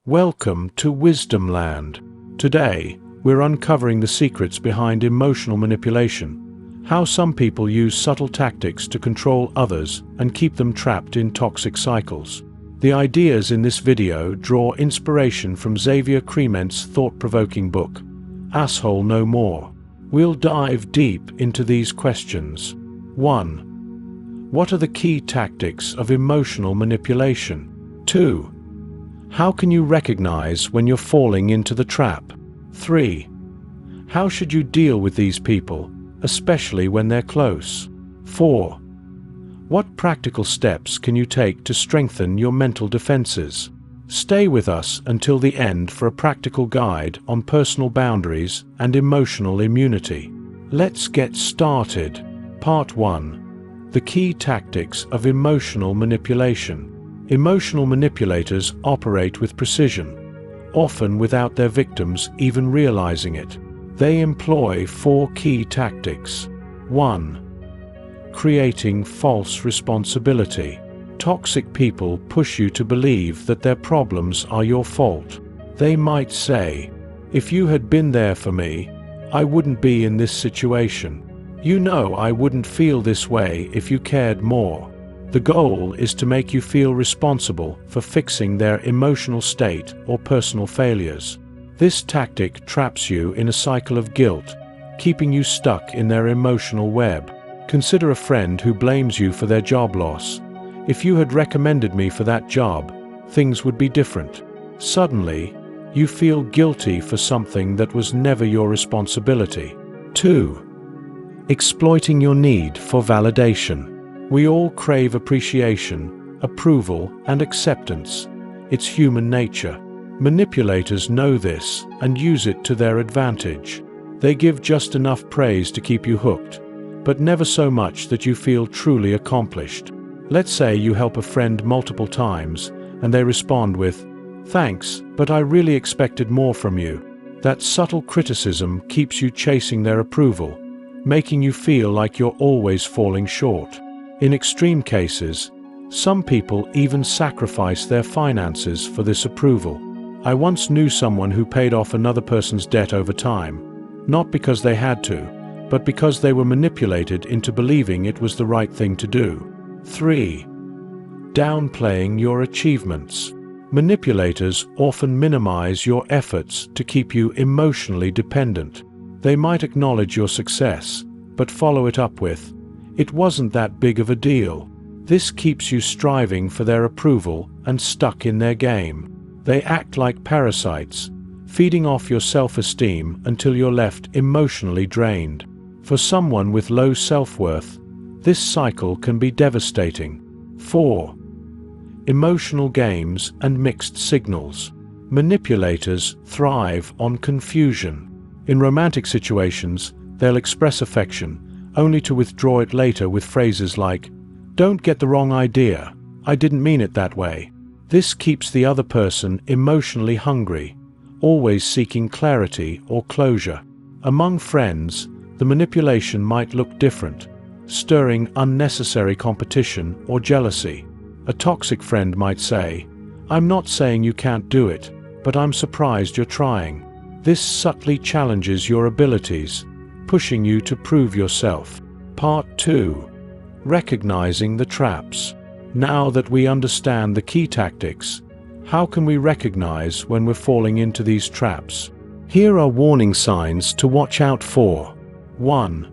Welcome to WisdomLand. Today, we're uncovering the secrets behind emotional manipulation, how some people use subtle tactics to control others and keep them trapped in toxic cycles. The ideas in this video draw inspiration from Xavier Crement's thought-provoking book, Asshole No More. We'll dive deep into these questions. 1. What are the key tactics of emotional manipulation? 2. How can you recognize when you're falling into the trap? 3. How should you deal with these people, especially when they're close? 4. What practical steps can you take to strengthen your mental defenses? Stay with us until the end for a practical guide on personal boundaries and emotional immunity. Let's get started. Part 1. The key tactics of emotional manipulation. Emotional manipulators operate with precision, often without their victims even realizing it. They employ 4 key tactics. 1. Creating false responsibility. Toxic people push you to believe that their problems are your fault. They might say, "If you had been there for me, I wouldn't be in this situation. You know I wouldn't feel this way if you cared more." The goal is to make you feel responsible for fixing their emotional state or personal failures. This tactic traps you in a cycle of guilt, keeping you stuck in their emotional web. Consider a friend who blames you for their job loss. "If you had recommended me for that job, things would be different." Suddenly, you feel guilty for something that was never your responsibility. 2. Exploiting your need for validation. We all crave appreciation, approval, and acceptance. It's human nature. Manipulators know this and use it to their advantage. They give just enough praise to keep you hooked, but never so much that you feel truly accomplished. Let's say you help a friend multiple times, and they respond with, "Thanks, but I really expected more from you." That subtle criticism keeps you chasing their approval, making you feel like you're always falling short. In extreme cases, some people even sacrifice their finances for this approval. I once knew someone who paid off another person's debt over time, not because they had to, but because they were manipulated into believing it was the right thing to do. 3. Downplaying your achievements. Manipulators often minimize your efforts to keep you emotionally dependent. They might acknowledge your success, but follow it up with, "It wasn't that big of a deal." This keeps you striving for their approval and stuck in their game. They act like parasites, feeding off your self-esteem until you're left emotionally drained. For someone with low self-worth, this cycle can be devastating. 4. Emotional games and mixed signals. Manipulators thrive on confusion. In romantic situations, they'll express affection, only to withdraw it later with phrases like, "Don't get the wrong idea, I didn't mean it that way." This keeps the other person emotionally hungry, always seeking clarity or closure. Among friends, the manipulation might look different, stirring unnecessary competition or jealousy. A toxic friend might say, "I'm not saying you can't do it, but I'm surprised you're trying." This subtly challenges your abilities, pushing you to prove yourself. Part 2. Recognizing the traps. Now that we understand the key tactics, how can we recognize when we're falling into these traps? Here are warning signs to watch out for. 1.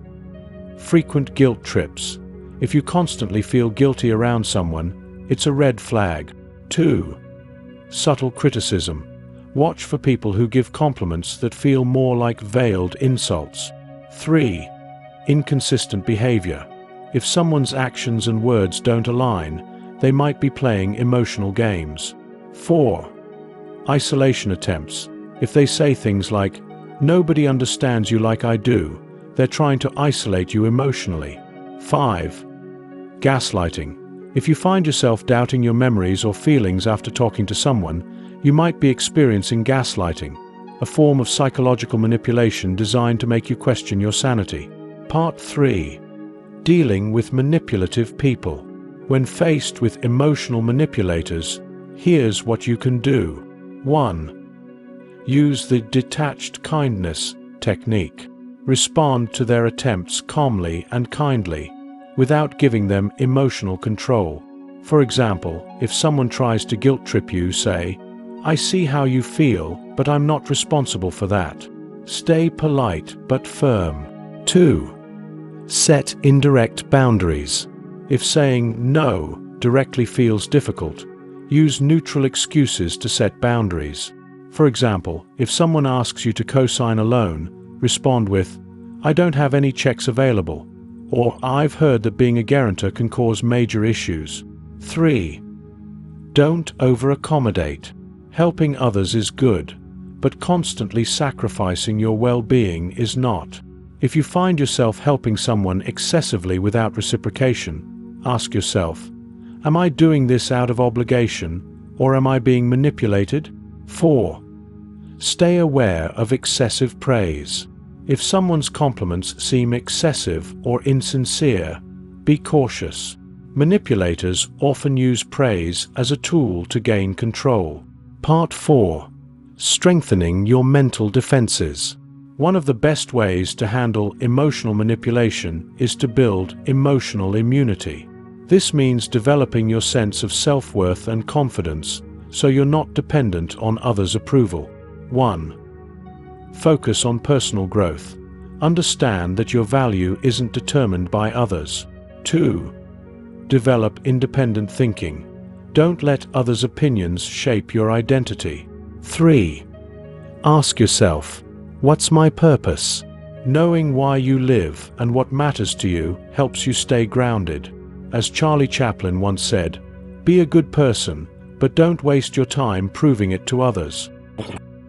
Frequent guilt trips. If you constantly feel guilty around someone, it's a red flag. 2. Subtle criticism. Watch for people who give compliments that feel more like veiled insults. 3. Inconsistent behavior. If someone's actions and words don't align, they might be playing emotional games. 4. Isolation attempts. If they say things like, "Nobody understands you like I do," they're trying to isolate you emotionally. 5. Gaslighting. If you find yourself doubting your memories or feelings after talking to someone, you might be experiencing gaslighting, a form of psychological manipulation designed to make you question your sanity. Part 3. Dealing with manipulative people. When faced with emotional manipulators, here's what you can do. 1. Use the detached kindness technique. Respond to their attempts calmly and kindly, without giving them emotional control. For example, if someone tries to guilt trip you, say, "I see how you feel, but I'm not responsible for that." Stay polite but firm. 2. Set indirect boundaries. If saying no directly feels difficult, use neutral excuses to set boundaries. For example, if someone asks you to co-sign a loan, respond with, "I don't have any checks available," or "I've heard that being a guarantor can cause major issues." 3. Don't over-accommodate. Helping others is good, but constantly sacrificing your well-being is not. If you find yourself helping someone excessively without reciprocation, ask yourself, am I doing this out of obligation, or am I being manipulated? 4. Stay aware of excessive praise. If someone's compliments seem excessive or insincere, be cautious. Manipulators often use praise as a tool to gain control. Part 4. Strengthening your mental defenses. One of the best ways to handle emotional manipulation is to build emotional immunity. This means developing your sense of self-worth and confidence so you're not dependent on others' approval. 1. Focus on personal growth. Understand that your value isn't determined by others. 2. Develop independent thinking. Don't let others' opinions shape your identity. 3. Ask yourself, what's my purpose? Knowing why you live and what matters to you helps you stay grounded. As Charlie Chaplin once said, be a good person, but don't waste your time proving it to others.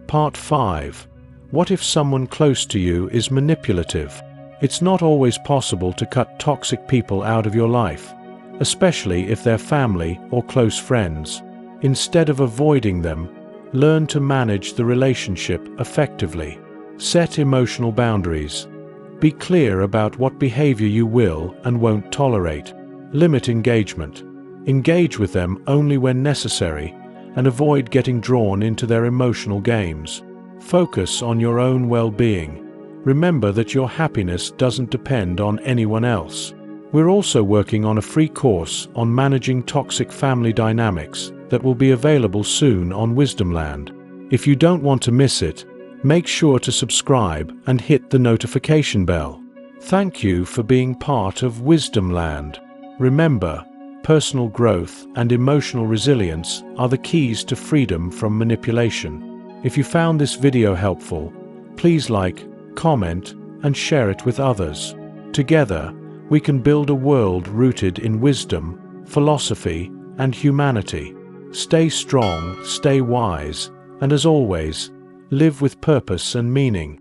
Part 5. What if someone close to you is manipulative? It's not always possible to cut toxic people out of your life, especially if they're family or close friends. Instead of avoiding them, learn to manage the relationship effectively. Set emotional boundaries. Be clear about what behavior you will and won't tolerate. Limit engagement. Engage with them only when necessary, and avoid getting drawn into their emotional games. Focus on your own well-being. Remember that your happiness doesn't depend on anyone else. We're also working on a free course on managing toxic family dynamics that will be available soon on WisdomLand. If you don't want to miss it, make sure to subscribe and hit the notification bell. Thank you for being part of WisdomLand. Remember, personal growth and emotional resilience are the keys to freedom from manipulation. If you found this video helpful, please like, comment, and share it with others. Together, we can build a world rooted in wisdom, philosophy, and humanity. Stay strong, stay wise, and as always, live with purpose and meaning.